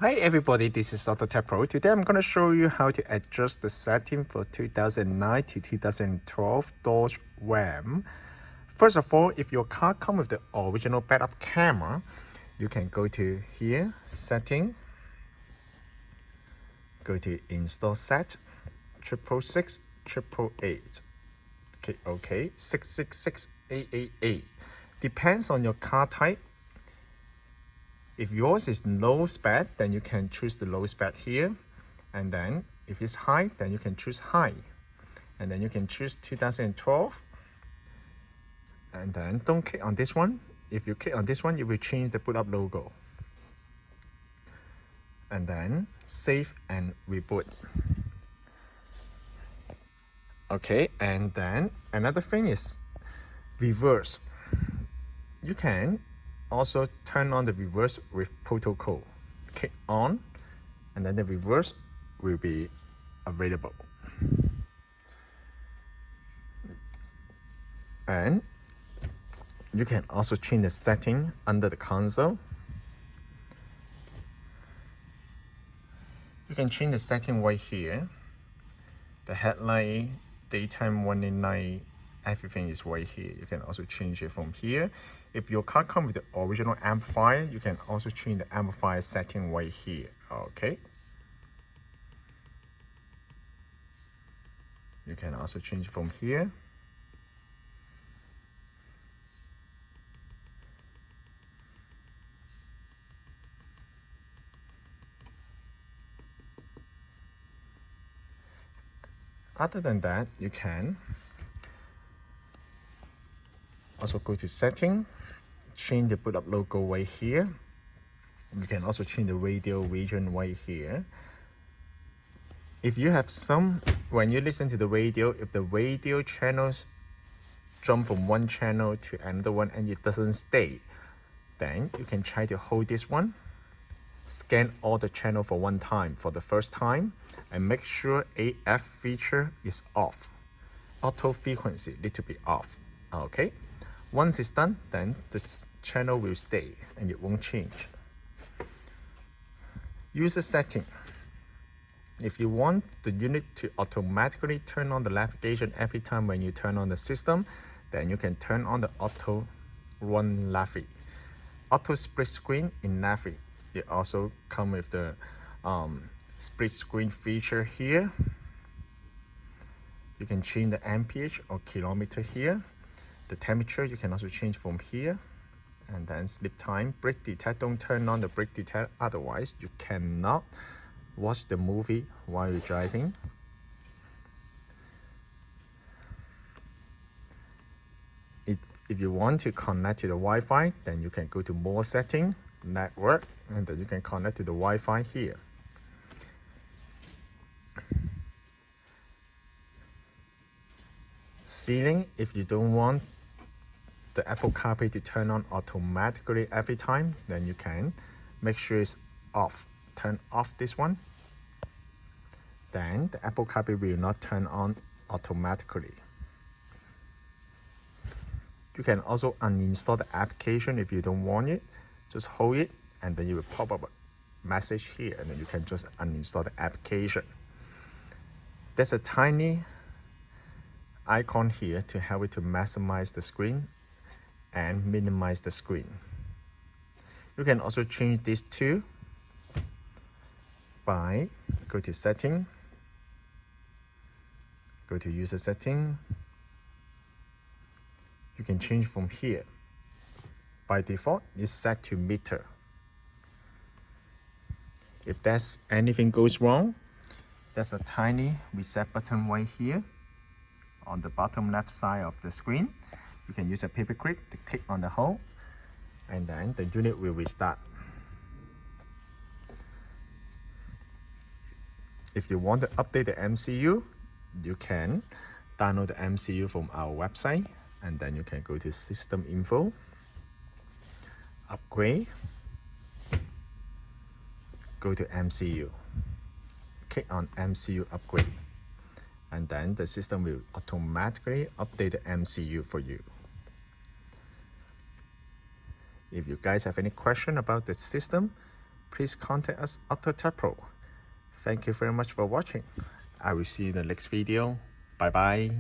Hi everybody, this is AutoTecPro. Today I'm going to show you how to adjust the setting for 2009 to 2012 Dodge Ram. First of all, if your car comes with the original backup camera, you can go to here, Setting, go to Install Set, 666, 888. Click OK, 666, 888. Depends on your car type. If yours is low spec, then you can choose the low spec here. And then if it's high, then you can choose high. And then you can choose 2012. And then don't click on this one. If you click on this one, it will change the boot up logo. And then save and reboot. Okay, and then another thing is reverse. You can also turn on the reverse with protocol. Click on, and then the reverse will be available. And you can also change the setting under the console. You can change the setting right here. The headlight, daytime, running light, everything is right here. You can also change it from here. If your car comes with the original amplifier, you can also change the amplifier setting right here. Okay. You can also change from here. Other than that, you can also go to Setting, change the boot up logo right here. You can also change the radio region right here. If you have when you listen to the radio, if the radio channels jump from one channel to another one and it doesn't stay, then you can try to hold this one, scan all the channel for one time for the first time, and make sure AF feature is off. Auto frequency need to be off. Okay. Once it's done, then the channel will stay and it won't change. User setting. If you want the unit to automatically turn on the navigation every time when you turn on the system, then you can turn on the auto run Navi. Auto split screen in Navi. It also comes with the split screen feature here. You can change the amperage or kilometer here. The temperature you can also change from here. And then sleep time, brake detect, don't turn on the brake detect, otherwise you cannot watch the movie while you're driving. If you want to connect to the Wi-Fi, then you can go to More Setting, Network, and then you can connect to the Wi-Fi here. Ceiling, if you don't want the Apple CarPlay to turn on automatically every time, then you can make sure it's off. Turn off this one. Then the Apple CarPlay will not turn on automatically. You can also uninstall the application if you don't want it. Just hold it and then you will pop up a message here and then you can just uninstall the application. There's a tiny icon here to help you to maximize the screen and minimize the screen. You can also change these two by go to Setting, go to User Setting. You can change from here. By default, it's set to meter. If anything goes wrong, there's a tiny reset button right here on the bottom left side of the screen. You can use a paper clip to click on the hole, and then the unit will restart. If you want to update the MCU, you can download the MCU from our website, and then you can go to System Info, Upgrade, go to MCU, click on MCU Upgrade, and then the system will automatically update the MCU for you. If you guys have any question about the system, please contact us AutoTecPro. Thank you very much for watching. I will see you in the next video. Bye bye.